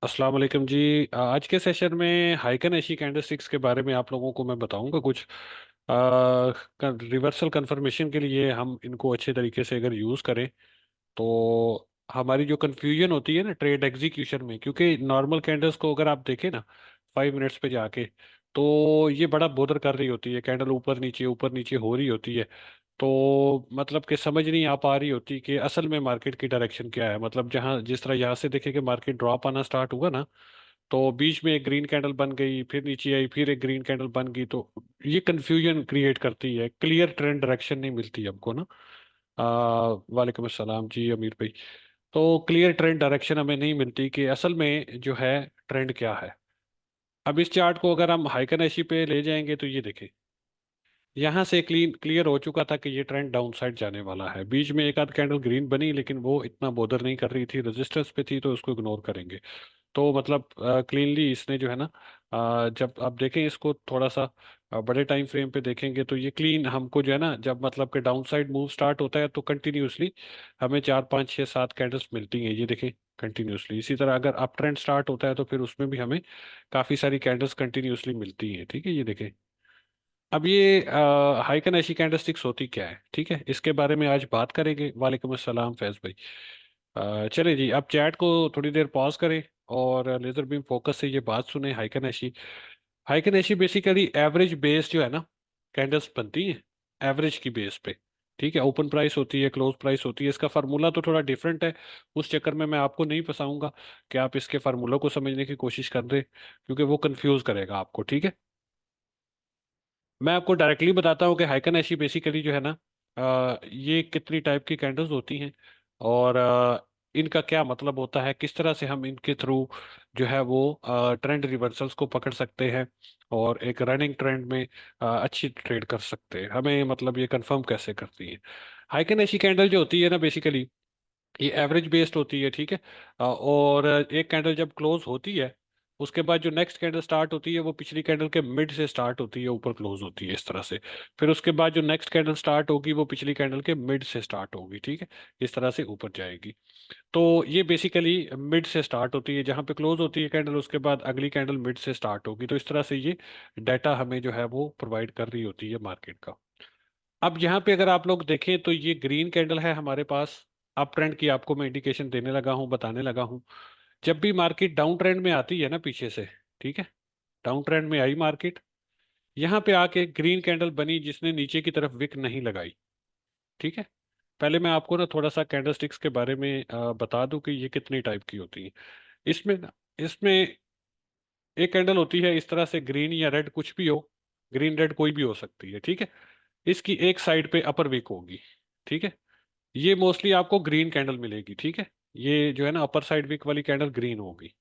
अस्सलाम वालेकुम जी। आज के सेशन में हाइकन एशी कैंडलस्टिक्स के बारे में आप लोगों को मैं बताऊंगा कुछ। रिवर्सल कंफर्मेशन के लिए हम इनको अच्छे तरीके से अगर यूज़ करें तो हमारी जो कंफ्यूजन होती है ना ट्रेड एग्जीक्यूशन में, क्योंकि नॉर्मल कैंडल्स को अगर आप देखें ना 5 मिनट्स पे जाके, तो ये बड़ा बोदर कर रही होती है। कैंडल ऊपर नीचे हो रही होती है। तो मतलब कि समझ नहीं आ पा रही होती कि असल में मार्केट की डायरेक्शन क्या है। मतलब जहाँ जिस तरह यहाँ से देखें कि मार्केट ड्रॉप आना स्टार्ट हुआ ना, तो बीच में एक ग्रीन कैंडल बन गई, फिर नीचे आई, फिर एक ग्रीन कैंडल बन गई। तो ये कंफ्यूजन क्रिएट करती है, क्लियर ट्रेंड डायरेक्शन नहीं मिलती हमको ना। वालेकुम अस्सलाम जी अमीर भाई। तो क्लियर ट्रेंड डायरेक्शन हमें नहीं मिलती कि असल में जो है ट्रेंड क्या है। अब इस चार्ट को अगर हम हाइकन एशी पे ले जाएंगे तो ये देखें, यहाँ से क्लीन क्लियर हो चुका था कि ये ट्रेंड डाउन साइड जाने वाला है। बीच में एक आध कैंडल ग्रीन बनी, लेकिन वो इतना बोदर नहीं कर रही थी, रेजिस्टेंस पे थी, तो उसको इग्नोर करेंगे। तो मतलब क्लीनली इसने जो है ना, जब आप देखें इसको थोड़ा सा बड़े टाइम फ्रेम पे देखेंगे तो ये क्लीन हमको जो है ना, जब मतलब कि डाउन साइड मूव स्टार्ट होता है तो कंटिन्यूसली हमें 4 5 6 7 कैंडल्स मिलती हैं, ये देखें कंटिन्यूसली। इसी तरह अगर अप ट्रेंड स्टार्ट होता है तो फिर उसमें भी हमें काफ़ी सारी कैंडल्स कंटिन्यूसली मिलती हैं। ठीक है, ये देखें। अब ये हाइकन ऐसी कैंडलस्टिक्स होती क्या है, ठीक है, इसके बारे में आज बात करेंगे। वालेकुम अस्सलाम फैज भाई। चलिए जी, आप चैट को थोड़ी देर पॉज करें और लेजर बीम फोकस से ये बात सुने। हाइकन ऐसी, हाइकन ऐसी बेसिकली एवरेज बेस जो है ना, कैंडल्स बनती हैं एवरेज की बेस पे। ठीक है, ओपन प्राइस होती है, क्लोज प्राइस होती है। इसका फार्मूला तो थोड़ा डिफरेंट है, उस चक्कर में मैं आपको नहीं फंसाऊंगा कि आप इसके फार्मूला को समझने की कोशिश कर रहे, क्योंकि वो कंफ्यूज करेगा आपको। ठीक है, मैं आपको डायरेक्टली बताता हूँ कि हाइकन ऐशी बेसिकली जो है ना, ये कितनी टाइप की कैंडल्स होती हैं और इनका क्या मतलब होता है, किस तरह से हम इनके थ्रू जो है वो ट्रेंड रिवर्सल्स को पकड़ सकते हैं और एक रनिंग ट्रेंड में अच्छी ट्रेड कर सकते हैं। हमें मतलब ये कंफर्म कैसे करती है। हाइकन ऐशी कैंडल जो होती है ना, बेसिकली ये एवरेज बेस्ड होती है। ठीक है, और एक कैंडल जब क्लोज होती है, उसके बाद जो नेक्स्ट कैंडल स्टार्ट होती है वो पिछली कैंडल के मिड से स्टार्ट होती है, ऊपर क्लोज होती है इस तरह से। फिर उसके बाद जो नेक्स्ट कैंडल स्टार्ट होगी वो पिछली कैंडल के मिड से स्टार्ट होगी। ठीक है, इस तरह से ऊपर जाएगी। तो ये बेसिकली मिड से स्टार्ट होती है, जहाँ पे क्लोज होती है कैंडल उसके बाद अगली कैंडल मिड से स्टार्ट होगी। तो इस तरह से ये डाटा हमें जो है वो प्रोवाइड कर रही होती है मार्केट का। अब यहाँ पे अगर आप लोग देखें तो ये ग्रीन कैंडल है हमारे पास। अप ट्रेंड की आपको मैं इंडिकेशन देने लगा हूँ, बताने लगा हूँ। जब भी मार्केट डाउन ट्रेंड में आती है ना पीछे से, ठीक है, डाउन ट्रेंड में आई मार्केट, यहाँ पे आके ग्रीन कैंडल बनी जिसने नीचे की तरफ विक नहीं लगाई। ठीक है, पहले मैं आपको ना थोड़ा सा कैंडलस्टिक्स के बारे में बता दूं कि ये कितनी टाइप की होती है। इसमें इसमें एक कैंडल होती है इस तरह से, ग्रीन या रेड कुछ भी हो, ग्रीन रेड कोई भी हो सकती है। ठीक है, इसकी एक साइड पे अपर विक होगी। ठीक है, ये मोस्टली आपको ग्रीन कैंडल मिलेगी। ठीक है, ये जो है ना अपर साइड विक वाली कैंडल ग्रीन होगी।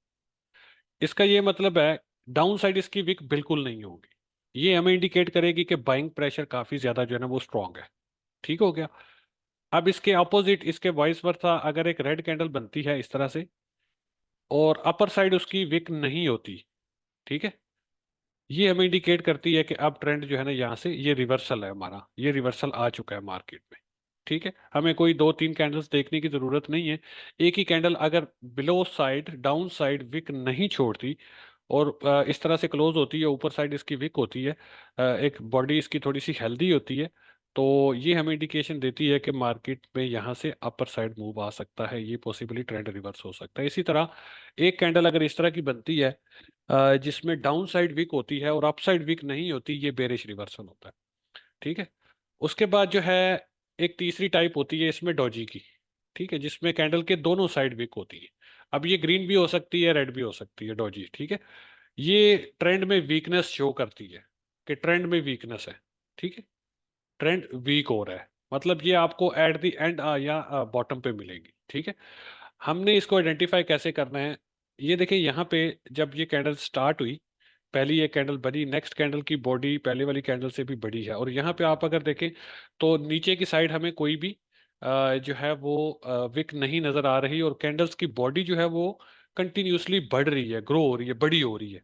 इसका ये मतलब है डाउन साइड इसकी विक बिल्कुल नहीं होगी। ये हमें इंडिकेट करेगी कि बाइंग प्रेशर काफी ज्यादा जो है ना वो स्ट्रांग है। ठीक हो गया। अब इसके अपोजिट, इसके वाइस वर्सा, अगर एक रेड कैंडल बनती है इस तरह से और अपर साइड उसकी विक नहीं होती, ठीक है, ये हमें इंडिकेट करती है कि अब ट्रेंड जो है ना यहाँ से ये रिवर्सल है हमारा, ये रिवर्सल आ चुका है मार्केट में। ठीक है, हमें कोई दो तीन कैंडल्स देखने की जरूरत नहीं है। एक ही कैंडल अगर below side down side wick नहीं छोड़ती और इस तरह से क्लोज होती है, ऊपर साइड इसकी विक होती है, एक बॉडी इसकी थोड़ी सी हेल्दी होती है, तो ये हमें इंडिकेशन देती है कि मार्केट में यहाँ से अपर साइड मूव आ सकता है, ये पॉसिबली ट्रेंड रिवर्स हो सकता है। इसी तरह एक कैंडल अगर इस तरह की बनती है जिसमें डाउन साइड वीक होती है और अप साइड वीक नहीं होती, ये बेरिश रिवर्सल होता है। ठीक है, उसके बाद जो है एक तीसरी टाइप होती है इसमें डॉजी की। ठीक है, जिसमें कैंडल के दोनों साइड वीक होती है। अब ये ग्रीन भी हो सकती है, रेड भी हो सकती है डॉजी। ठीक है, ये ट्रेंड में वीकनेस शो करती है कि ट्रेंड में वीकनेस है। ठीक है, ट्रेंड वीक हो रहा है, मतलब ये आपको एट द एंड या बॉटम पे मिलेगी। ठीक है, हमने इसको आइडेंटिफाई कैसे करना है, ये देखिए यहाँ पे जब ये कैंडल स्टार्ट हुई, पहली ये कैंडल बनी, नेक्स्ट कैंडल की बॉडी पहले वाली कैंडल से भी बड़ी है, और यहाँ पे आप अगर देखें तो नीचे की साइड हमें कोई भी जो है वो विक नहीं नजर आ रही, और कैंडल्स की बॉडी जो है वो कंटिन्यूसली बढ़ रही है, ग्रो हो रही है, बड़ी हो रही है।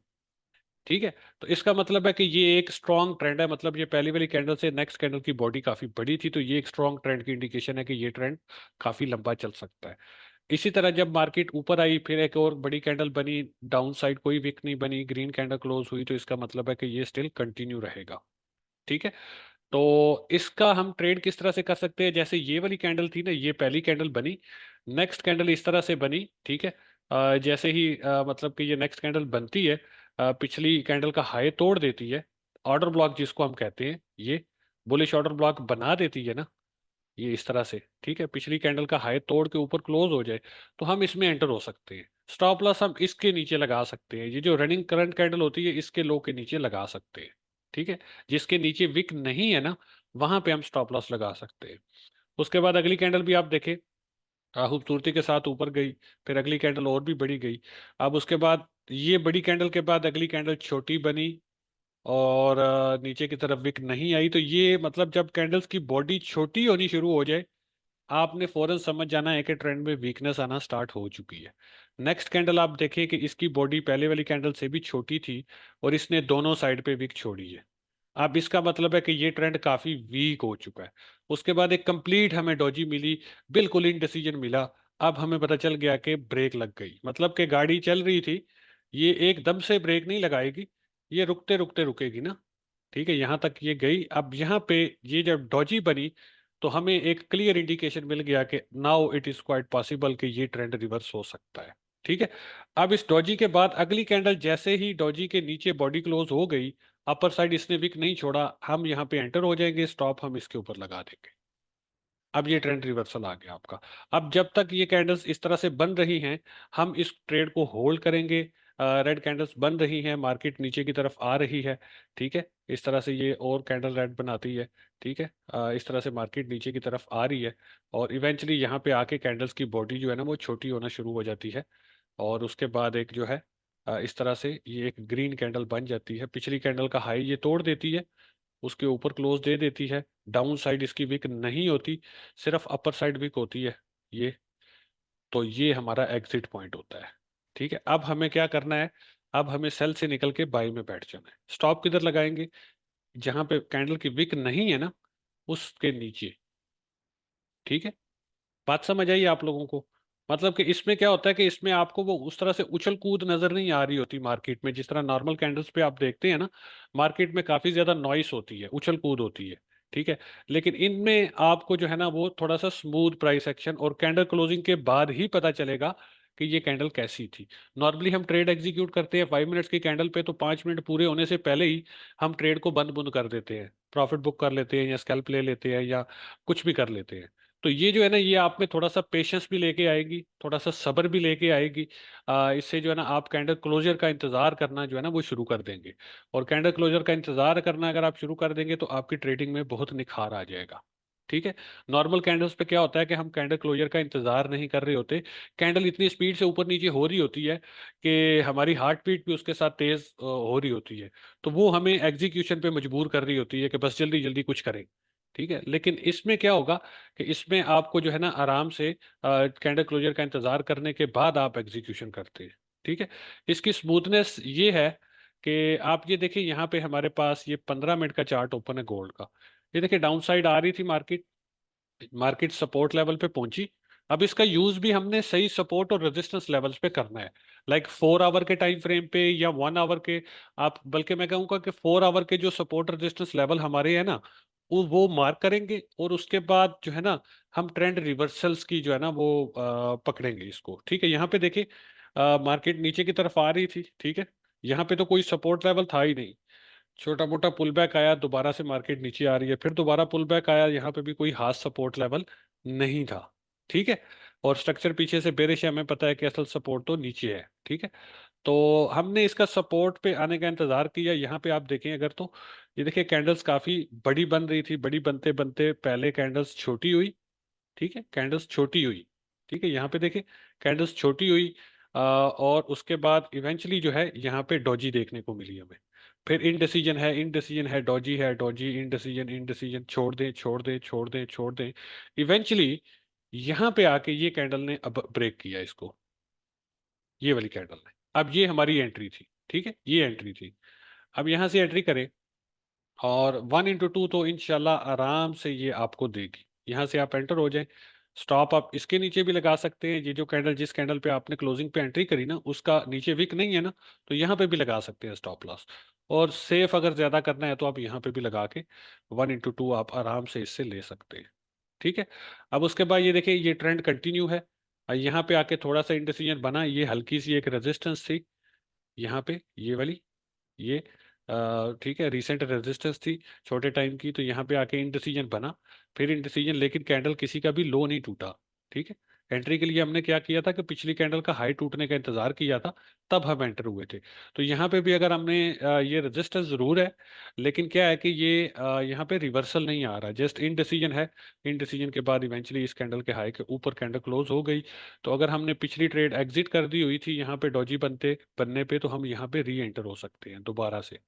ठीक है, तो इसका मतलब है कि ये एक स्ट्रॉन्ग ट्रेंड है, मतलब ये पहली वाली कैंडल से नेक्स्ट कैंडल की बॉडी काफी बड़ी थी, तो ये एक स्ट्रॉन्ग ट्रेंड की इंडिकेशन है कि ये ट्रेंड काफी लंबा चल सकता है। इसी तरह जब मार्केट ऊपर आई, फिर एक और बड़ी कैंडल बनी, डाउन साइड कोई विक नहीं बनी, ग्रीन कैंडल क्लोज हुई, तो इसका मतलब है कि ये स्टिल कंटिन्यू रहेगा। ठीक है। तो इसका हम ट्रेड किस तरह से कर सकते हैं, जैसे ये वाली कैंडल थी ना, ये पहली कैंडल बनी, नेक्स्ट कैंडल इस तरह से बनी। ठीक है। जैसे ही मतलब कि ये नेक्स्ट कैंडल बनती है, पिछली कैंडल का हाई तोड़ देती है, ऑर्डर ब्लॉक जिसको हम कहते हैं, ये बुलिश ऑर्डर ब्लॉक बना देती है ना, ये इस तरह से। ठीक है, पिछली कैंडल का हाई तोड़ के ऊपर क्लोज हो जाए, तो हम इसमें एंटर हो सकते हैं। स्टॉप लॉस हम इसके नीचे लगा सकते हैं, ये जो रनिंग करंट कैंडल होती है इसके लो के नीचे लगा सकते हैं। ठीक है। जिसके नीचे विक नहीं है ना, वहां पे हम स्टॉप लॉस लगा सकते हैं। उसके बाद अगली कैंडल भी आप देखें, खूबसूरती के साथ ऊपर गई, फिर अगली कैंडल और भी बड़ी गई। अब उसके बाद ये बड़ी कैंडल के बाद अगली कैंडल छोटी बनी, और नीचे की तरफ विक नहीं आई। तो ये मतलब जब कैंडल्स की बॉडी छोटी होनी शुरू हो जाए, आपने फौरन समझ जाना है कि ट्रेंड में वीकनेस आना स्टार्ट हो चुकी है। नेक्स्ट कैंडल आप देखिए कि इसकी बॉडी पहले वाली कैंडल से भी छोटी थी, और इसने दोनों साइड पे विक छोड़ी है। अब इसका मतलब है कि ये ट्रेंड काफी वीक हो चुका है। उसके बाद एक कंप्लीट हमें डोजी मिली, बिल्कुल इनडिसीजन मिला। अब हमें पता चल गया कि ब्रेक लग गई, मतलब कि गाड़ी चल रही थी, ये एकदम से ब्रेक नहीं लगाएगी, ये रुकते रुकते रुकेगी ना। ठीक है, यहाँ तक ये गई। अब यहाँ पे ये जब डॉजी बनी, तो हमें एक क्लियर इंडिकेशन मिल गया कि now it is quite possible कि ये ट्रेंड रिवर्स हो सकता है। ठीक है। अब इस डॉजी के बाद अगली कैंडल जैसे ही डॉजी के नीचे बॉडी क्लोज हो गई, अपर साइड इसने विक नहीं छोड़ा, हम यहाँ पे एंटर हो जाएंगे, स्टॉप हम इसके ऊपर लगा देंगे। अब ये ट्रेंड रिवर्सल आ गया आपका। अब जब तक ये कैंडल्स इस तरह से बन रही हैं, हम इस ट्रेड को होल्ड करेंगे। रेड कैंडल्स बन रही हैं, मार्केट नीचे की तरफ आ रही है। ठीक है, इस तरह से ये और कैंडल रेड बनाती है। ठीक है। इस तरह से मार्केट नीचे की तरफ आ रही है, और इवेंचुअली यहाँ पे आके कैंडल्स की बॉडी जो है ना वो छोटी होना शुरू हो जाती है। और उसके बाद एक जो है इस तरह से ये एक ग्रीन कैंडल बन जाती है, पिछली कैंडल का हाई ये तोड़ देती है, उसके ऊपर क्लोज दे देती है। डाउन साइड इसकी विक नहीं होती, सिर्फ अपर साइड विक होती है ये। तो ये हमारा एग्जिट पॉइंट होता है। ठीक है, अब हमें क्या करना है, अब हमें सेल से निकल के बाई में बैठ जाना है। स्टॉप किधर लगाएंगे, जहां पे कैंडल की विक नहीं है ना, उसके नीचे। ठीक है, बात समझ आई आप लोगों को। मतलब कि इसमें क्या होता है कि इसमें आपको वो उस तरह से उछल कूद नजर नहीं आ रही होती मार्केट में, जिस तरह नॉर्मल कैंडल्स पे आप देखते हैं ना, मार्केट में काफी ज्यादा नॉइस होती है, उछल कूद होती है। ठीक है। लेकिन इनमें आपको जो है ना वो थोड़ा सा स्मूथ प्राइस एक्शन, और कैंडल क्लोजिंग के बाद ही पता चलेगा कि ये कैंडल कैसी थी। नॉर्मली हम ट्रेड एग्जीक्यूट करते हैं 5 मिनट्स की कैंडल पे, तो 5 मिनट पूरे होने से पहले ही हम ट्रेड को बंद बुंद कर देते हैं, प्रॉफिट बुक कर लेते हैं, या स्कैल्प ले लेते हैं, या कुछ भी कर लेते हैं। तो ये जो है ना, ये आप में थोड़ा सा पेशेंस भी लेके आएगी, थोड़ा सा सब्र भी लेके आएगी। इससे जो है ना आप कैंडल क्लोजर का इंतजार करना जो है ना वो शुरू कर देंगे। और कैंडल क्लोजर का इंतजार करना अगर आप शुरू कर देंगे, तो आपकी ट्रेडिंग में बहुत निखार आ जाएगा। ठीक है। नॉर्मल कैंडल्स पे क्या होता है कि हम कैंडल क्लोजर का इंतजार नहीं कर रहे होते, कैंडल इतनी स्पीड से ऊपर नीचे हो रही होती है कि हमारी हार्ट बीट भी उसके साथ तेज हो रही होती है। तो वो हमें एग्जीक्यूशन पे मजबूर कर रही होती है कि बस जल्दी जल्दी कुछ करें। ठीक है। लेकिन इसमें क्या होगा कि इसमें आपको जो है ना आराम से कैंडल क्लोजर का इंतजार करने के बाद आप एग्जीक्यूशन करते हैं। ठीक है। इसकी स्मूथनेस ये है कि आप ये देखिए, यहाँ पे हमारे पास ये 15 मिनट का चार्ट ओपन है गोल्ड का। ये देखिए डाउन साइड आ रही थी मार्केट, मार्केट सपोर्ट लेवल पे पहुंची। अब इसका यूज भी हमने सही सपोर्ट और रेजिस्टेंस लेवल्स पे करना है, लाइक 4 आवर के टाइम फ्रेम पे या 1 आवर के। आप बल्कि मैं कहूँगा कि 4 आवर के जो सपोर्ट रेजिस्टेंस लेवल हमारे हैं ना, वो मार्क करेंगे, और उसके बाद जो है ना हम ट्रेंड रिवर्सल्स की जो है ना वो पकड़ेंगे इसको। ठीक है, यहाँ पे देखिए मार्केट नीचे की तरफ आ रही थी। ठीक है, यहाँ पे तो कोई सपोर्ट लेवल था ही नहीं, छोटा मोटा पुल बैक आया, दोबारा से मार्केट नीचे आ रही है, फिर दोबारा पुल बैक आया, यहाँ पे भी कोई हाथ सपोर्ट लेवल नहीं था। ठीक है। और स्ट्रक्चर पीछे से बेरिश है, हमें पता है कि असल सपोर्ट तो नीचे है। ठीक है। तो हमने इसका सपोर्ट पे आने का इंतजार किया। यहाँ पे आप देखें अगर, तो ये देखिए कैंडल्स काफी बड़ी बन रही थी, बड़ी बनते बनते पहले कैंडल्स छोटी हुई। ठीक है, कैंडल्स छोटी हुई। ठीक है, यहाँ पे देखिए कैंडल्स छोटी हुई, और उसके बाद इवेंचुअली जो है यहाँ पे डॉजी देखने को मिली हमें। फिर इनडिसीजन है, इनडिसीजन है, डॉजी है, डॉजी, इनडिसीजन, इनडिसीजन, छोड़ दें छोड़ दें छोड़ दें छोड़ दें। इवेंचुअली यहाँ पे आके ये कैंडल ने अब ब्रेक किया इसको, ये वाली कैंडल ने। अब ये हमारी एंट्री थी। ठीक है, ये एंट्री थी। अब यहाँ से एंट्री करें, और 1 into 2 तो इंशाल्लाह आराम से ये आपको देगी। यहाँ से आप एंटर हो जाएं, स्टॉप आप इसके नीचे भी लगा सकते हैं, ये जो कैंडल, जिस कैंडल पे आपने क्लोजिंग पे एंट्री करी ना, उसका नीचे विक नहीं है ना, तो यहाँ पे भी लगा सकते हैं स्टॉप लॉस। और सेफ अगर ज्यादा करना है तो आप यहाँ पे भी लगा के 1/2 आप आराम से इससे ले सकते हैं। ठीक है। अब उसके बाद ये देखिए, ये ट्रेंड कंटिन्यू है। यहाँ पे आके थोड़ा सा इंडिसीजन बना, ये हल्की सी एक रेजिस्टेंस थी यहाँ पे, ये वाली, ये ठीक है, रिसेंट रेजिस्टेंस थी छोटे टाइम की, तो यहाँ पे आके इंडिसीजन बना, फिर इंडिसीजन, लेकिन कैंडल किसी का भी लो नहीं टूटा। ठीक है। एंट्री के लिए हमने क्या किया था कि पिछली कैंडल का हाई टूटने का इंतजार किया था, तब हम एंटर हुए थे। तो यहाँ पे भी अगर हमने ये रेजिस्टेंस जरूर है, लेकिन क्या है कि ये यहाँ पे रिवर्सल नहीं आ रहा, जस्ट इनडिसीजन है। इनडिसीजन के बाद इवेंचुअली इस कैंडल के हाई के ऊपर कैंडल क्लोज हो गई। तो अगर हमने पिछली ट्रेड एग्जिट कर दी हुई थी यहाँ पे डॉजी बनने पे, तो हम यहाँ पे री एंटर हो सकते हैं दोबारा से,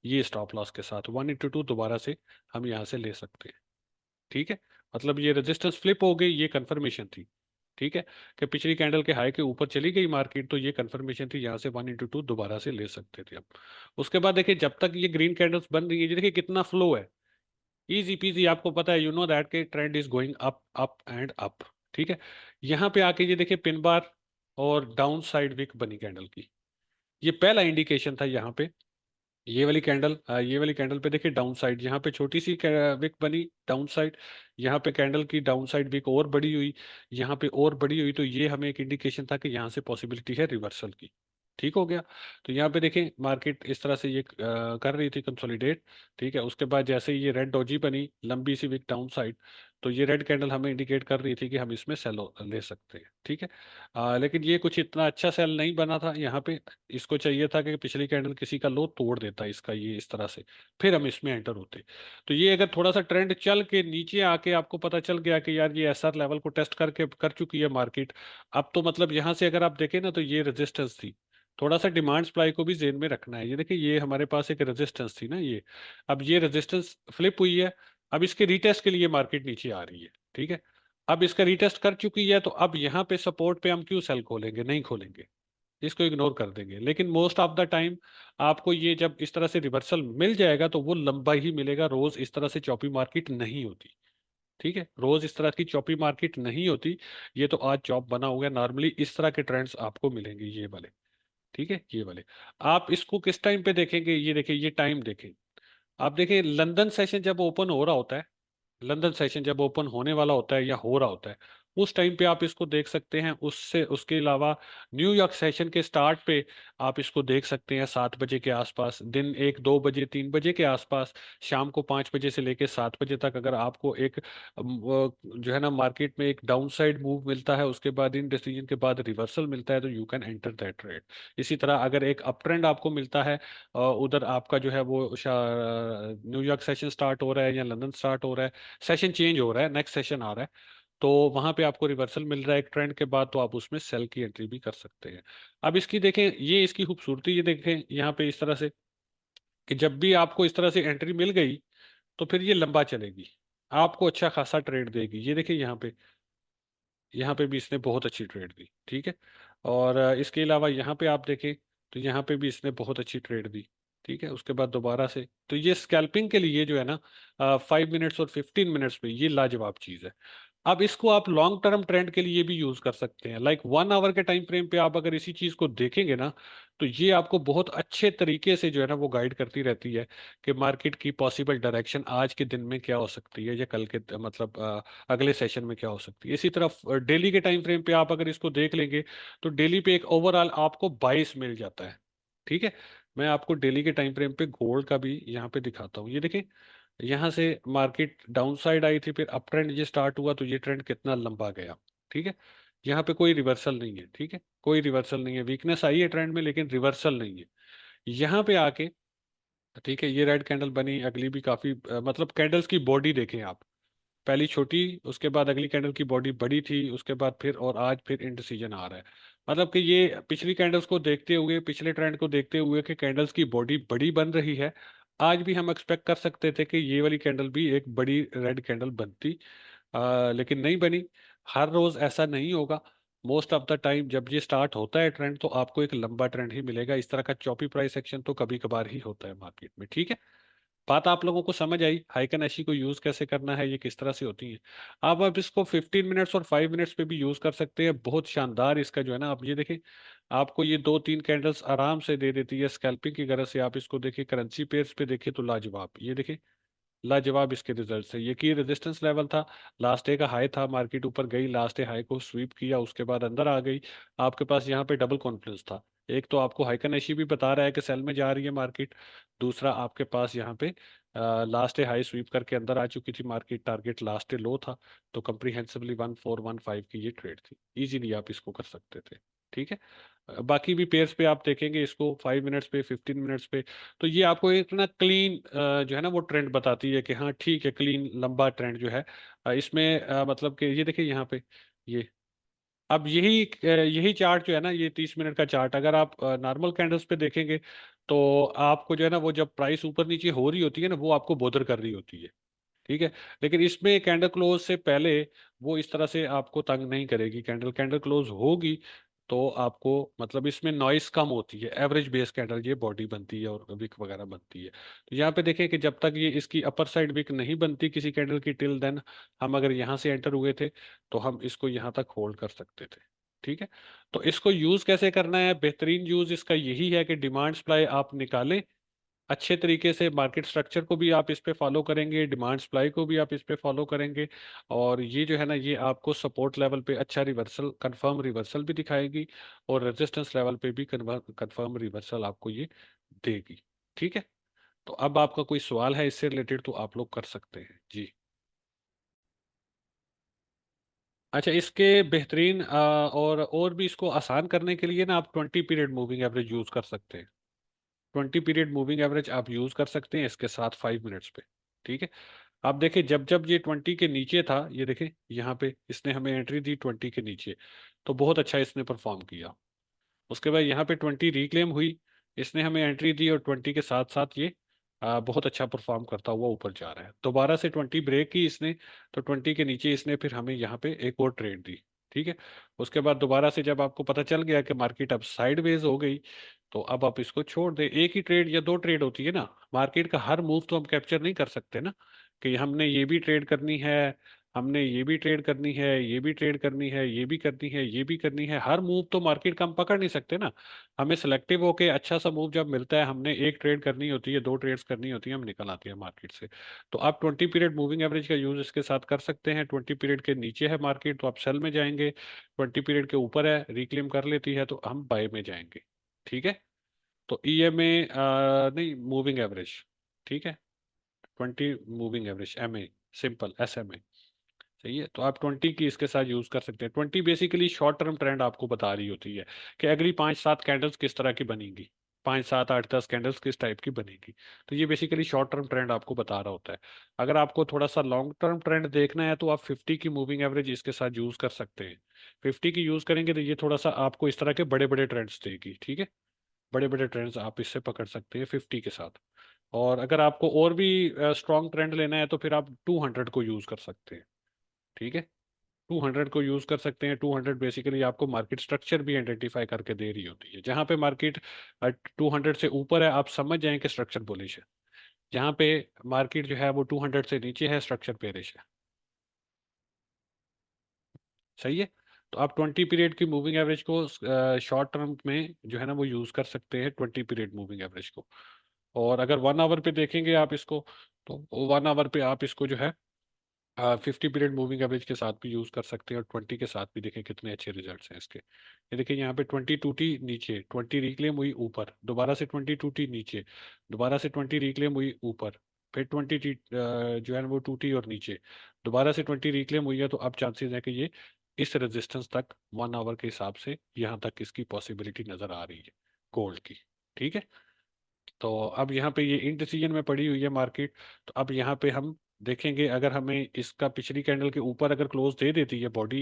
ये स्टॉप लॉस के साथ 1/2 दोबारा से हम यहाँ से ले सकते हैं। ठीक है। मतलब ये रेजिस्टेंस फ्लिप हो गई, ये कंफर्मेशन थी। ठीक है। कि पिछली कैंडल के हाई के ऊपर चली गई मार्केट, तो ये कंफर्मेशन थी, यहाँ से 1/2 दोबारा से ले सकते थे हम। उसके बाद देखिए, जब तक ये ग्रीन कैंडल्स बन रही है, ये देखिए कितना फ्लो है, इजी पीजी, आपको पता है, यू नो दैट के trend is going up up and up. ठीक है। यहाँ पे आके ये देखिए पिन बार और डाउन साइड विक बनी कैंडल की, ये पहला इंडिकेशन था यहाँ पे। ये वाली कैंडल पे देखिए डाउन साइड, यहाँ पे छोटी सी विक बनी डाउन साइड, यहाँ पे कैंडल की डाउन साइड विक और बड़ी हुई, यहाँ पे और बड़ी हुई, तो ये हमें एक इंडिकेशन था कि यहाँ से पॉसिबिलिटी है रिवर्सल की। ठीक हो गया। तो यहाँ पे देखें मार्केट इस तरह से ये कर रही थी कंसोलिडेट। ठीक है। उसके बाद जैसे ही ये रेड डॉजी बनी लंबी सी विक डाउन साइड, तो ये रेड कैंडल हमें इंडिकेट कर रही थी कि हम इसमें सेल ले सकते हैं। ठीक है। लेकिन ये कुछ इतना अच्छा सेल नहीं बना था यहाँ पे, इसको चाहिए था कि पिछली कैंडल किसी का लो तोड़ देता इसका, ये इस तरह से, फिर हम इसमें एंटर होते। तो ये अगर थोड़ा सा ट्रेंड चल के नीचे आके आपको पता चल गया कि यार ये एसआर लेवल को टेस्ट करके कर चुकी है मार्केट, अब तो मतलब यहाँ से अगर आप देखें ना, तो ये रेजिस्टेंस थी, थोड़ा सा डिमांड सप्लाई को भी जेन में रखना है। ये देखिए, ये हमारे पास एक रेजिस्टेंस थी ना ये, अब ये रेजिस्टेंस फ्लिप हुई है, अब इसके रीटेस्ट के लिए मार्केट नीचे आ रही है। ठीक है। अब इसका रीटेस्ट कर चुकी है, तो अब यहाँ पे सपोर्ट पे हम क्यों सेल खोलेंगे, नहीं खोलेंगे, इसको इग्नोर कर देंगे। लेकिन मोस्ट ऑफ द टाइम आपको ये जब इस तरह से रिवर्सल मिल जाएगा, तो वो लंबा ही मिलेगा, रोज इस तरह से चौपी मार्केट नहीं होती। ठीक है। रोज इस तरह की चौपी मार्केट नहीं होती, ये तो आज चौप बना हो गया, नॉर्मली इस तरह के ट्रेंड्स आपको मिलेंगे ये वाले। ठीक है, ये वाले। आप इसको किस टाइम पे देखेंगे, ये देखिए, ये टाइम देखें। आप देखें लंदन सेशन जब ओपन हो रहा होता है, लंदन सेशन जब ओपन होने वाला होता है या हो रहा होता है, उस टाइम पे आप इसको देख सकते हैं। उससे उसके अलावा न्यूयॉर्क सेशन के स्टार्ट पे आप इसको देख सकते हैं 7 बजे के आसपास, दिन 1 2 बजे 3 बजे के आसपास, शाम को 5 बजे से लेके 7 बजे तक, अगर आपको एक जो है ना मार्केट में एक डाउन साइड मूव मिलता है, उसके बाद इन डिसीजन के बाद रिवर्सल मिलता है, तो you can enter that trade. इसी तरह अगर एक अप ट्रेंड आपको मिलता है, उधर आपका जो है वो न्यूयॉर्क सेशन स्टार्ट हो रहा है या लंदन स्टार्ट हो रहा है, सेशन चेंज हो रहा है, नेक्स्ट सेशन आ रहा है, तो वहां पे आपको रिवर्सल मिल रहा है एक ट्रेंड के बाद, तो आप उसमें सेल की एंट्री भी कर सकते हैं। अब इसकी देखें, ये इसकी खूबसूरती, ये देखें यहाँ पे इस तरह से, कि जब भी आपको इस तरह से एंट्री मिल गई, तो फिर ये लंबा चलेगी, आपको अच्छा खासा ट्रेड देगी। ये देखिए यहाँ पे भी इसने बहुत अच्छी ट्रेड दी। ठीक है। और इसके अलावा यहाँ पे आप देखें, तो यहाँ पे भी इसने बहुत अच्छी ट्रेड दी। ठीक है। उसके बाद दोबारा से, तो ये स्कैल्पिंग के लिए जो है ना, 5 मिनट्स और 15 मिनट्स पे ये लाजवाब चीज़ है। अब इसको आप लॉन्ग टर्म ट्रेंड के लिए भी यूज कर सकते हैं, लाइक 1 आवर के टाइम फ्रेम पे आप अगर इसी चीज को देखेंगे ना, तो ये आपको बहुत अच्छे तरीके से जो है ना वो गाइड करती रहती है कि मार्केट की पॉसिबल डायरेक्शन आज के दिन में क्या हो सकती है, या कल के मतलब अगले सेशन में क्या हो सकती है। इसी तरह डेली के टाइम फ्रेम पे आप अगर इसको देख लेंगे, तो डेली पे एक ओवरऑल आपको 22 मिल जाता है। ठीक है। मैं आपको डेली के टाइम फ्रेम पे गोल्ड का भी यहाँ पे दिखाता हूँ, ये देखें, यहाँ से मार्केट डाउन साइड आई थी, फिर अप ट्रेंड ये स्टार्ट हुआ, तो ये ट्रेंड कितना लंबा गया। ठीक है। यहाँ पे कोई रिवर्सल नहीं है। ठीक है। कोई रिवर्सल नहीं है, वीकनेस आई है ट्रेंड में, लेकिन रिवर्सल नहीं है यहाँ पे आके। ठीक है। ये रेड कैंडल बनी, अगली भी काफी मतलब कैंडल्स की बॉडी देखें आप, पहली छोटी, उसके बाद अगली कैंडल की बॉडी बड़ी थी, उसके बाद फिर, और आज फिर इंडिसीजन आ रहा है। मतलब कि ये पिछली कैंडल्स को देखते हुए, पिछले ट्रेंड को देखते हुए कि कैंडल्स की बॉडी बड़ी बन रही है, आज भी हम एक्सपेक्ट कर सकते थे कि ये वाली कैंडल भी एक बड़ी रेड कैंडल बनती, लेकिन नहीं बनी। हर रोज ऐसा नहीं होगा, मोस्ट ऑफ द टाइम जब ये स्टार्ट होता है ट्रेंड, तो आपको एक लंबा ट्रेंड ही मिलेगा, इस तरह का चॉपी प्राइस एक्शन तो कभी कभार ही होता है मार्केट में। ठीक है। बात आप लोगों को समझ आई, हाइकन ऐशी को यूज कैसे करना है, ये किस तरह से होती है। आप इसको 15 मिनट्स और 5 मिनट्स पे भी यूज कर सकते हैं। बहुत शानदार इसका जो है ना, आप ये देखें, आपको ये 2-3 कैंडल्स आराम से दे देती है स्कैल्पिंग की गरज से। आप इसको देखिए, करेंसी पेयर्स पे देखिए तो लाजवाब, ये देखिए लाजवाब इसके रिजल्ट है। ये की रेजिस्टेंस लेवल था, लास्ट डे का हाई था, मार्केट ऊपर गई, लास्ट डे हाई को स्वीप किया, उसके बाद अंदर आ गई। आपके पास यहाँ पे डबल कॉन्फिडेंस था। एक तो आपको हाइकन एशी भी बता रहा है कि सेल में जा रही है मार्केट, दूसरा आपके पास यहाँ पे लास्ट डे हाई स्वीप करके अंदर आ चुकी थी मार्केट, टारगेट लास्ट डे लो था। तो कंप्रीहेंसिवली 1415 की ये ट्रेड थी, इजीली आप इसको कर सकते थे। ठीक है। बाकी भी पेयर्स पे आप देखेंगे इसको 5 मिनट्स पे, 15 मिनट्स पे, तो ये आपको एक ना क्लीन जो है ना वो ट्रेंड बताती है कि हाँ ठीक है, क्लीन लंबा ट्रेंड जो है इसमें मतलब कि ये देखिए यहाँ पे ये। अब यही चार्ट जो है ना, ये 30 मिनट का चार्ट, अगर आप नॉर्मल कैंडल्स पे देखेंगे तो आपको जो है ना, वो जब प्राइस ऊपर नीचे हो रही होती है ना, वो आपको बोदर कर रही होती है। ठीक है। लेकिन इसमें कैंडल क्लोज से पहले वो इस तरह से आपको तंग नहीं करेगी। कैंडल कैंडल क्लोज होगी तो आपको मतलब इसमें नॉइस कम होती है। एवरेज बेस कैंडल ये बॉडी बनती है और विक वगैरह बनती है। तो यहाँ पे देखें कि जब तक ये इसकी अपर साइड विक नहीं बनती किसी कैंडल की, टिल देन हम अगर यहाँ से एंटर हुए थे तो हम इसको यहाँ तक होल्ड कर सकते थे। ठीक है। तो इसको यूज कैसे करना है, बेहतरीन यूज इसका यही है कि डिमांड सप्लाई आप निकालें अच्छे तरीके से। मार्केट स्ट्रक्चर को भी आप इस पे फॉलो करेंगे, डिमांड सप्लाई को भी आप इस पे फॉलो करेंगे, और ये जो है ना, ये आपको सपोर्ट लेवल पे अच्छा रिवर्सल, कंफर्म रिवर्सल भी दिखाएगी, और रेजिस्टेंस लेवल पे भी कंफर्म रिवर्सल आपको ये देगी। ठीक है। तो अब आपका कोई सवाल है इससे रिलेटेड तो आप लोग कर सकते हैं जी। अच्छा, इसके बेहतरीन और भी इसको आसान करने के लिए ना, आप 20 पीरियड मूविंग एवरेज यूज कर सकते हैं। 20 पीरियड मूविंग एवरेज आप यूज कर सकते हैं इसके साथ 5 मिनट्स पे। ठीक है। आप देखें, जब जब ये 20 के नीचे था, ये देखें यहाँ पे इसने हमें एंट्री दी 20 के नीचे, तो बहुत अच्छा इसने परफॉर्म किया। उसके बाद यहाँ पे 20 रिक्लेम हुई, इसने हमें एंट्री दी, और 20 के साथ साथ ये बहुत अच्छा परफॉर्म करता हुआ ऊपर जा रहा है। दोबारा से 20 ब्रेक की इसने, तो 20 के नीचे इसने फिर हमें यहाँ पे एक और ट्रेड दी। ठीक है। उसके बाद दोबारा से जब आपको पता चल गया कि मार्केट अब साइडवेज हो गई, तो अब आप इसको छोड़ दें। एक ही ट्रेड या दो ट्रेड होती है ना, मार्केट का हर मूव तो हम कैप्चर नहीं कर सकते ना, कि हमने ये भी ट्रेड करनी है, हमने ये भी ट्रेड करनी है, ये भी ट्रेड करनी है, ये भी करनी है, ये भी करनी है। हर मूव तो मार्केट का हम पकड़ नहीं सकते ना। हमें सिलेक्टिव होके अच्छा सा मूव जब मिलता है, हमने एक ट्रेड करनी होती है, दो ट्रेड्स करनी होती है, हम निकल आते हैं मार्केट से। तो आप 20 पीरियड मूविंग एवरेज का यूज इसके साथ कर सकते हैं। 20 पीरियड के नीचे है मार्केट तो आप सेल में जाएंगे, 20 पीरियड के ऊपर है, रिक्लेम कर लेती है, तो हम बाय में जाएंगे। ठीक है। तो EMA नहीं, मूविंग एवरेज। ठीक है। 20 moving average, MA, simple SMA। सही है। तो आप 20 की इसके साथ यूज कर सकते हैं। 20 बेसिकली शॉर्ट टर्म ट्रेंड आपको बता रही होती है कि अगली 5-7 कैंडल्स किस तरह की बनेंगी, 5-7-8-10 कैंडल्स किस टाइप की बनेगी। तो ये बेसिकली शॉर्ट टर्म ट्रेंड आपको बता रहा होता है। अगर आपको थोड़ा सा लॉन्ग टर्म ट्रेंड देखना है तो आप 50 की मूविंग एवरेज इसके साथ यूज कर सकते हैं। 50 की यूज करेंगे तो ये थोड़ा सा आपको इस तरह के बड़े बड़े ट्रेंड्स देगी। ठीक है। बड़े बड़े ट्रेंड्स आप इससे पकड़ सकते हैं 50 के साथ। और अगर आपको और भी स्ट्रॉन्ग ट्रेंड लेना है तो फिर आप 200 को यूज कर सकते हैं। ठीक है। 200 को यूज कर सकते हैं। 200 बेसिकली आपको मार्केट स्ट्रक्चर भी आइडेंटिफाई करके दे रही होती है। जहां पे मार्केट 200 से ऊपर है, आप समझ जाएं कि स्ट्रक्चर बुलिश है। जहां पे मार्केट जो है वो 200 से नीचे है, स्ट्रक्चर बेरिश है। सही है। तो आप 20 पीरियड की मूविंग एवरेज को शॉर्ट टर्म में जो है ना वो यूज कर सकते हैं, 20 पीरियड मूविंग एवरेज को। और अगर 1 आवर पे देखेंगे आप इसको, तो 1 आवर पे आप इसको जो है 50 पीरियड मूविंग एवरेज के साथ भी यूज कर सकते हैं, और 20 के साथ भी देखें कितने अच्छे रिजल्ट्स हैं इसके। ये देखिए यहाँ पे 20 टूटी नीचे, 20 रिक्लेम हुई ऊपर, दोबारा से 20 टूटी नीचे, दोबारा से 20 रिक्लेम हुई ऊपर, फिर 20 जो है ना वो टूटी और नीचे, दोबारा से 20 रिक्लेम हुई है। तो अब चांसेस है कि ये इस रेजिस्टेंस तक 1 आवर के हिसाब से यहाँ तक इसकी पॉसिबिलिटी नजर आ रही है गोल्ड की। ठीक है। तो अब यहाँ पे ये इनडिसीजन में पड़ी हुई है मार्केट। तो अब यहाँ पे हम देखेंगे, अगर हमें इसका पिछली कैंडल के ऊपर अगर क्लोज दे देती है बॉडी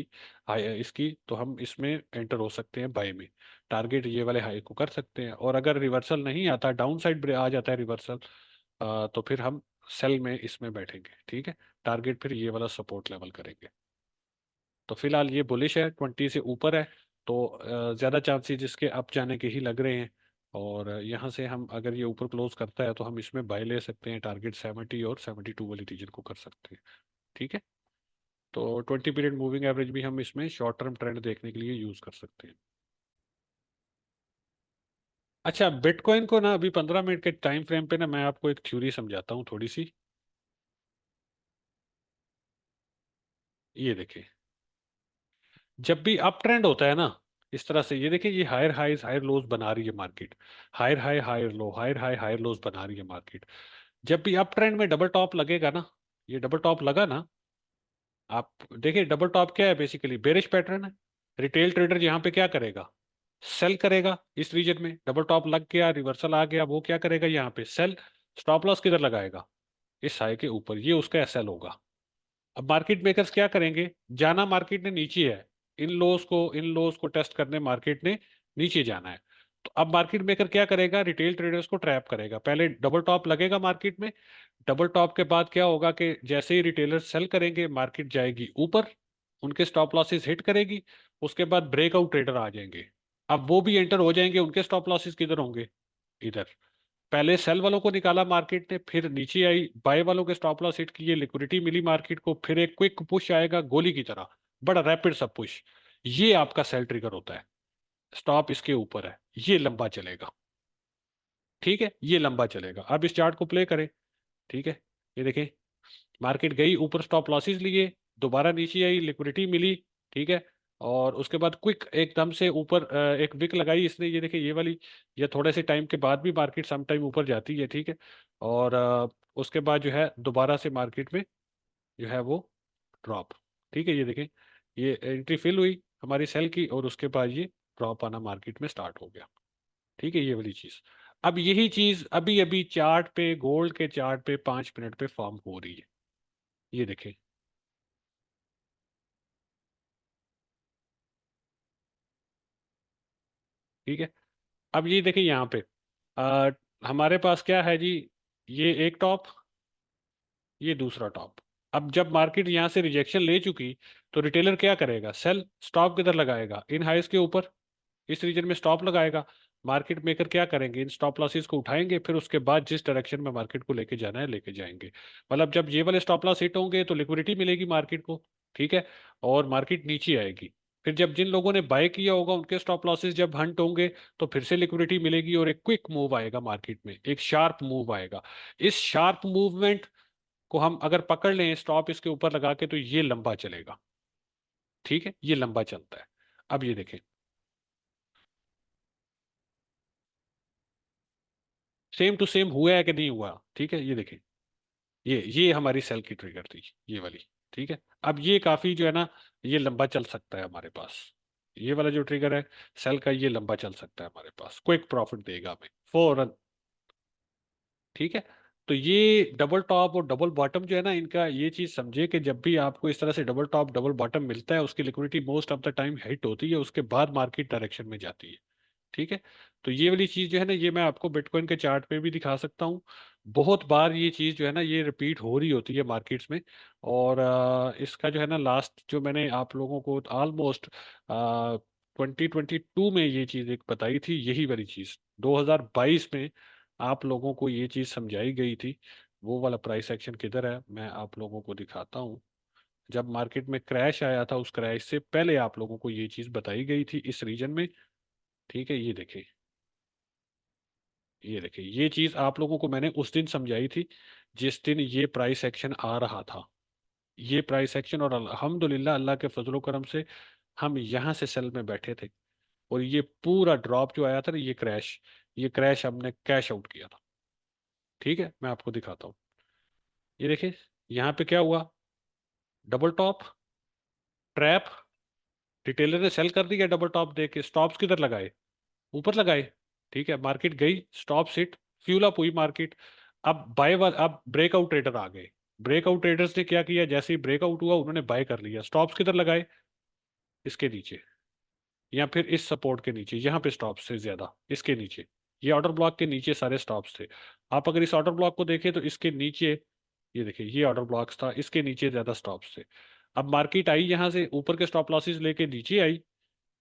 इसकी, तो हम इसमें एंटर हो सकते हैं बाय में। टारगेट ये वाले हाई को कर सकते हैं, और अगर रिवर्सल नहीं आता, डाउन साइड आ जाता है रिवर्सल, तो फिर हम सेल में इसमें बैठेंगे। ठीक है। टारगेट फिर ये वाला सपोर्ट लेवल करेंगे। तो फिलहाल ये बुलिश है, 20 से ऊपर है, तो ज़्यादा चांसेस इसके अप जाने के ही लग रहे हैं। और यहाँ से हम अगर ये ऊपर क्लोज करता है तो हम इसमें बाय ले सकते हैं, टारगेट 70 और 72 वाली रीजन को कर सकते हैं। ठीक है। तो 20 पीरियड मूविंग एवरेज भी हम इसमें शॉर्ट टर्म ट्रेंड देखने के लिए यूज कर सकते हैं। अच्छा, बिटकॉइन को ना अभी 15 मिनट के टाइम फ्रेम पे ना मैं आपको एक थ्योरी समझाता हूँ थोड़ी सी। ये देखिए, जब भी अप ट्रेंड होता है ना, इस तरह से ये देखिए, ये हायर हाइज हायर लोज बना रही है market, higher high higher low, higher high higher lows बना रही है मार्केट। जब भी अप ट्रेंड में डबल टॉप लगेगा ना, ये डबल टॉप लगा ना, आप देखिए डबल टॉप क्या है, बेसिकली बेरिश पैटर्न है। रिटेल ट्रेडर यहाँ पे क्या करेगा, सेल करेगा। इस रीजन में डबल टॉप लग गया, रिवर्सल आ गया, वो क्या करेगा यहाँ पे सेल। स्टॉप लॉस किधर लगाएगा, इस हाई के ऊपर, ये उसका एसएल होगा। अब मार्केट मेकर्स क्या करेंगे, जाना मार्केट ने नीचे है, इन लोस को टेस्ट करने मार्केट ने नीचे जाना है। तो अब मार्केट मेकर क्या करेगा, रिटेल ट्रेडर्स को ट्रैप करेगा। पहले डबल टॉप लगेगा मार्केट में, डबल टॉप के बाद क्या होगा कि जैसे ही रिटेलर सेल करेंगे मार्केट जाएगी ऊपर, उनके स्टॉप लॉसेस हिट करेगी। उसके बाद ब्रेकआउट ट्रेडर आ जाएंगे, अब वो भी एंटर हो जाएंगे। उनके स्टॉप लॉसेस किधर होंगे, इधर। पहले सेल वालों को निकाला मार्केट ने, फिर नीचे आई बाय वालों के स्टॉप लॉस हिट किए, लिक्विडिटी मिली मार्केट को, फिर एक क्विक पुश आएगा गोली की तरह, बड़ा रैपिड सा पुश। ये आपका सेल ट्रिगर होता है। स्टॉप इसके ऊपर है, ये लंबा चलेगा। ठीक है, ये लंबा चलेगा। अब इस चार्ट को प्ले करें। ठीक है, ये देखें, मार्केट गई ऊपर, स्टॉप लॉसेस लिए, दोबारा नीचे आई, लिक्विडिटी मिली। ठीक है, और उसके बाद क्विक एकदम से ऊपर एक विक लगाई इसने, ये देखिए ये वाली। ये थोड़े से टाइम के बाद भी मार्केट सम टाइम ऊपर जाती है। ठीक है, और उसके बाद जो है दोबारा से मार्केट में जो है वो ड्रॉप। ठीक है, ये देखें, ये एंट्री फिल हुई हमारी सेल की, और उसके बाद ये ड्रॉप आना मार्केट में स्टार्ट हो गया। ठीक है, ये वाली चीज। अब यही चीज अभी अभी चार्ट पे, गोल्ड के चार्ट पे 5 मिनट पे फॉर्म हो रही है। ये देखें। ठीक है, अब ये देखिए यहाँ पे आ, हमारे पास क्या है जी, ये एक टॉप, ये दूसरा टॉप। अब जब मार्केट यहाँ से रिजेक्शन ले चुकी, तो रिटेलर क्या करेगा, सेल। स्टॉप किधर लगाएगा, इन हाइस के ऊपर, इस रीजन में स्टॉप लगाएगा। मार्केट मेकर क्या करेंगे, इन स्टॉप लॉसेस को उठाएंगे, फिर उसके बाद जिस डायरेक्शन में मार्केट को लेके जाना है लेके जाएंगे। मतलब जब ये वाले स्टॉप लॉस हिट होंगे तो लिक्विडिटी मिलेगी मार्केट को। ठीक है, और मार्केट नीचे आएगी। फिर जब जिन लोगों ने बाय किया होगा उनके स्टॉप लॉसेस जब हंट होंगे, तो फिर से लिक्विडिटी मिलेगी और एक क्विक मूव आएगा मार्केट में, एक शार्प मूव आएगा। इस शार्प मूवमेंट को हम अगर पकड़ लें स्टॉप इसके ऊपर लगा के, तो ये लंबा चलेगा। ठीक है, ये लंबा चलता है। अब ये देखें, सेम टू सेम हुआ है कि नहीं हुआ। ठीक है, ये देखें, ये हमारी सेल की ट्रिगर थी, ये वाली। ठीक है, अब ये काफी जो है ना, ये लंबा चल सकता है हमारे पास। ये वाला जो ट्रिगर है सेल का, ये लंबा चल सकता है हमारे पास, क्विक प्रॉफिट देगा हमें फौरन। ठीक है, तो ये डबल टॉप और डबल बॉटम जो है ना, इनका ये चीज समझे कि जब भी आपको इस तरह से डबल टॉप डबल बॉटम मिलता है, उसकी liquidity most of the time hit होती है, उसके बाद मार्केट डायरेक्शन में जाती है। ठीक है, तो ये वाली चीज जो है ना, ये मैं आपको बिटकॉइन के चार्ट पे भी दिखा सकता हूँ। बहुत बार ये चीज जो है ना, ये रिपीट हो रही होती है मार्केट्स में। और इसका जो है ना, लास्ट जो मैंने आप लोगों को ऑलमोस्ट 2022 में ये चीज एक बताई थी, यही वाली चीज 2022 में आप लोगों को ये चीज समझाई गई थी। वो वाला प्राइस एक्शन किधर है, मैं आप लोगों को दिखाता हूँ। जब मार्केट में क्रैश आया था, उस क्रैश से पहले आप लोगों को ये चीज बताई गई थी इस रीजन में। ठीक है, ये देखिए, ये देखिए, ये चीज आप लोगों को मैंने उस दिन समझाई थी जिस दिन ये प्राइस एक्शन आ रहा था। ये प्राइस एक्शन, और अल्हम्दुलिल्लाह अल्लाह के फजलो करम से हम यहाँ से सेल में बैठे थे। और ये पूरा ड्रॉप जो आया था ना, ये क्रैश हमने कैश आउट किया था। ठीक है, मैं आपको दिखाता हूँ। ये देखिए, यहाँ पे क्या हुआ, डबल टॉप, ट्रैप, रिटेलर ने सेल कर दिया डबल टॉप दे के, स्टॉप्स किधर लगाए, ऊपर लगाए। ठीक है, मार्केट गई, स्टॉप सिट, फ्यूल अप हुई मार्केट। अब ब्रेकआउट ट्रेडर आ गए। ब्रेकआउट ट्रेडर्स ने क्या किया, जैसे ही ब्रेकआउट हुआ उन्होंने बाय कर लिया, स्टॉप्स किधर लगाए, इसके नीचे, या फिर इस सपोर्ट के नीचे, यहाँ पे स्टॉप्स से ज्यादा इसके नीचे। ये ऑर्डर ब्लॉक के नीचे सारे स्टॉप्स थे। आप अगर इस ऑर्डर ब्लॉक को देखें तो इसके नीचे, ये देखिए, ये ऑर्डर ब्लॉक्स था, इसके नीचे ज्यादा स्टॉप्स थे। अब मार्केट आई यहाँ से ऊपर के स्टॉप लॉसेस लेके नीचे आई,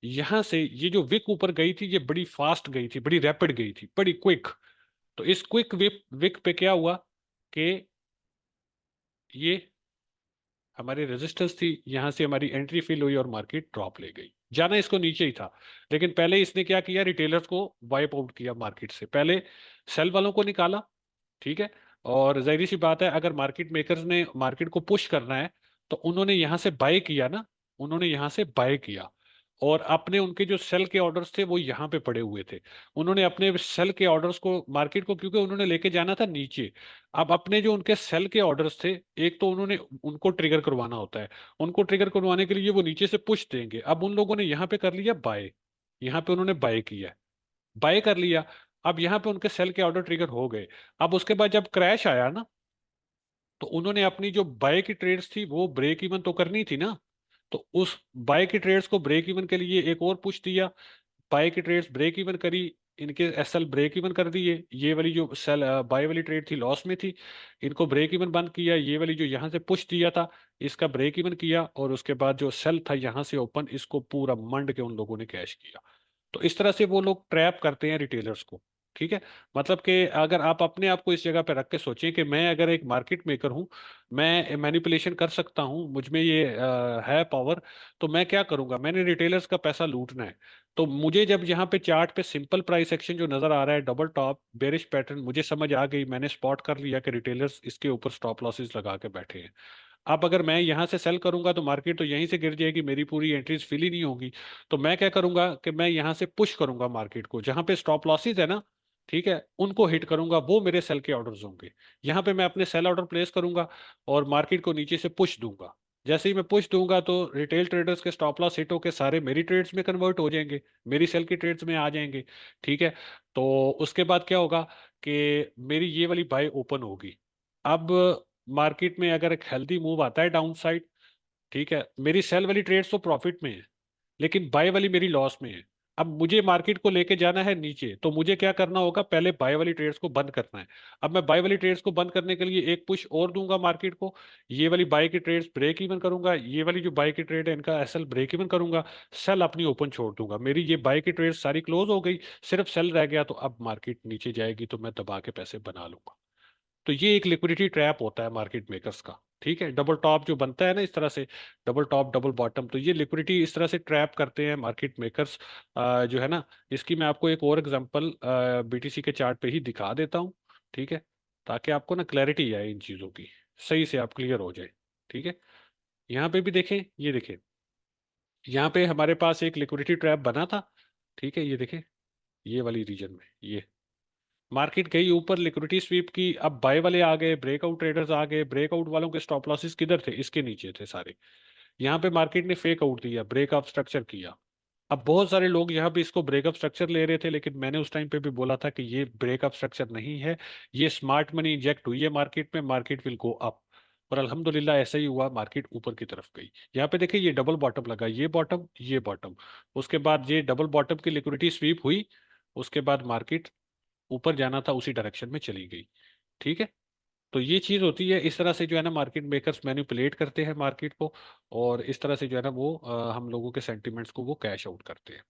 यहां से ये जो विक ऊपर गई थी, ये बड़ी फास्ट गई थी, बड़ी रैपिड गई थी, बड़ी क्विक। तो इस क्विक विक विक पे क्या हुआ कि ये हमारी रेजिस्टेंस थी, यहां से हमारी एंट्री फिल हुई और मार्केट ड्रॉप ले गई। जाना इसको नीचे ही था, लेकिन पहले इसने क्या किया, रिटेलर्स को वाइप आउट किया मार्केट से, पहले सेल वालों को निकाला। ठीक है। और जाहिर सी बात है, अगर मार्केट मेकर्स ने मार्केट को पुश करना है तो उन्होंने यहां से बाय किया ना, उन्होंने यहां से बाय किया। और अपने उनके जो सेल के ऑर्डर्स थे वो यहाँ पे पड़े हुए थे। उन्होंने अपने सेल के ऑर्डर्स को मार्केट को, क्योंकि उन्होंने लेके जाना था नीचे। अब अपने जो उनके सेल के ऑर्डर्स थे, एक तो उन्होंने उनको ट्रिगर करवाना होता है, उनको ट्रिगर करवाने के लिए वो नीचे से पुश देंगे। अब उन लोगों ने यहाँ पे कर लिया बाय, यहाँ पे उन्होंने बाय किया, बाय कर लिया। अब यहाँ पे उनके सेल के ऑर्डर ट्रिगर हो गए। अब उसके बाद जब क्रैश आया ना, तो उन्होंने अपनी जो बाय की ट्रेड्स थी वो ब्रेक इवन तो करनी थी ना। तो उस बाय की ट्रेड्स को ब्रेक इवन के लिए एक और पुश दिया। बाय की ट्रेड्स ब्रेक इवन करी, इनके एसएल ब्रेक इवन कर दिए। ये वाली जो सेल बाय वाली ट्रेड थी लॉस में थी, इनको ब्रेक इवन बंद किया। ये वाली जो यहाँ से पुश दिया था, इसका ब्रेक इवन किया। और उसके बाद जो सेल था यहाँ से ओपन, इसको पूरा मंड के उन लोगों ने कैश किया। तो इस तरह से वो लोग ट्रैप करते हैं रिटेलर्स को। ठीक है। मतलब कि अगर आप अपने आप को इस जगह पे रख के सोचें कि मैं अगर एक मार्केट मेकर हूं, मैं मैनिपुलेशन कर सकता हूं, मुझ में ये है पावर, तो मैं क्या करूंगा, मैंने रिटेलर्स का पैसा लूटना है। तो मुझे जब यहाँ पे चार्ट पे सिंपल प्राइस एक्शन जो नजर आ रहा है, डबल टॉप बेरिश पैटर्न, मुझे समझ आ गई, मैंने स्पॉट कर लिया कि रिटेलर्स इसके ऊपर स्टॉप लॉसेस लगा के बैठे हैं। अब अगर मैं यहाँ से सेल करूंगा तो मार्केट तो यहीं से गिर जाएगी, मेरी पूरी एंट्रीज फिल ही नहीं होगी। तो मैं क्या करूंगा कि मैं यहाँ से पुश करूंगा मार्केट को, जहां पे स्टॉप लॉसेस है ना, ठीक है, उनको हिट करूंगा, वो मेरे सेल के ऑर्डर्स होंगे। यहाँ पे मैं अपने सेल ऑर्डर प्लेस करूंगा और मार्केट को नीचे से पुश दूंगा। जैसे ही मैं पुश दूंगा तो रिटेल ट्रेडर्स के स्टॉप लॉस हिट होके सारे मेरी ट्रेड्स में कन्वर्ट हो जाएंगे, मेरी सेल की ट्रेड्स में आ जाएंगे। ठीक है। तो उसके बाद क्या होगा कि मेरी ये वाली बाय ओपन होगी। अब मार्केट में अगर एक हेल्दी मूव आता है डाउन साइड, ठीक है, मेरी सेल वाली ट्रेड्स तो प्रॉफिट में है, लेकिन बाय वाली मेरी लॉस में है। अब मुझे मार्केट को लेके जाना है नीचे, तो मुझे क्या करना होगा, पहले बाय वाली ट्रेड्स को बंद करना है। अब मैं बाय वाली ट्रेड्स को बंद करने के लिए एक पुश और दूंगा मार्केट को। ये वाली बाय की ट्रेड्स ब्रेक इवन करूंगा, ये वाली जो बाय की ट्रेड है इनका एसएल ब्रेक इवन करूंगा, सेल अपनी ओपन छोड़ दूंगा। मेरी ये बाय की ट्रेड सारी क्लोज हो गई, सिर्फ सेल रह गया। तो अब मार्केट नीचे जाएगी तो मैं दबा के पैसे बना लूंगा। तो ये एक लिक्विडिटी ट्रैप होता है मार्केट मेकर्स का। ठीक है। डबल टॉप जो बनता है ना इस तरह से, डबल टॉप डबल बॉटम, तो ये लिक्विडिटी इस तरह से ट्रैप करते हैं मार्केट मेकर्स जो है ना। इसकी मैं आपको एक और एग्जांपल बीटीसी के चार्ट पे ही दिखा देता हूँ। ठीक है। ताकि आपको ना क्लैरिटी आए इन चीज़ों की, सही से आप क्लियर हो जाए। ठीक है। यहाँ पे भी देखें, ये देखें, यहाँ पे हमारे पास एक लिक्विडिटी ट्रैप बना था। ठीक है। ये देखें, ये वाली रीजन में ये मार्केट गई ऊपर, लिक्विडिटी स्वीप की। अब बाय वाले आ गए, ब्रेकआउट ट्रेडर्स आ गए। ब्रेकआउट वालों के स्टॉप लॉसेस किधर थे, इसके नीचे थे सारे। यहाँ पे मार्केट ने फेक आउट दिया, ब्रेकअप स्ट्रक्चर किया। अब बहुत सारे लोग यहाँ पे इसको ब्रेकअप स्ट्रक्चर ले रहे थे, लेकिन मैंने उस टाइम पे भी बोला था कि ये ब्रेकअप स्ट्रक्चर नहीं है, ये स्मार्ट मनी इंजेक्ट हुई है मार्केट में, मार्केट विल गो अप। और अल्हम्दुलिल्लाह ऐसा ही हुआ, मार्केट ऊपर की तरफ गई। यहाँ पे देखिए, ये डबल बॉटम लगा, ये बॉटम ये बॉटम। उसके बाद ये डबल बॉटम की लिक्विडिटी स्वीप हुई, उसके बाद मार्केट ऊपर जाना था उसी डायरेक्शन में चली गई। ठीक है। तो ये चीज होती है, इस तरह से जो है ना मार्केट मेकर्स मैनिपुलेट करते हैं मार्केट को। और इस तरह से जो है ना वो हम लोगों के सेंटिमेंट्स को वो कैश आउट करते हैं।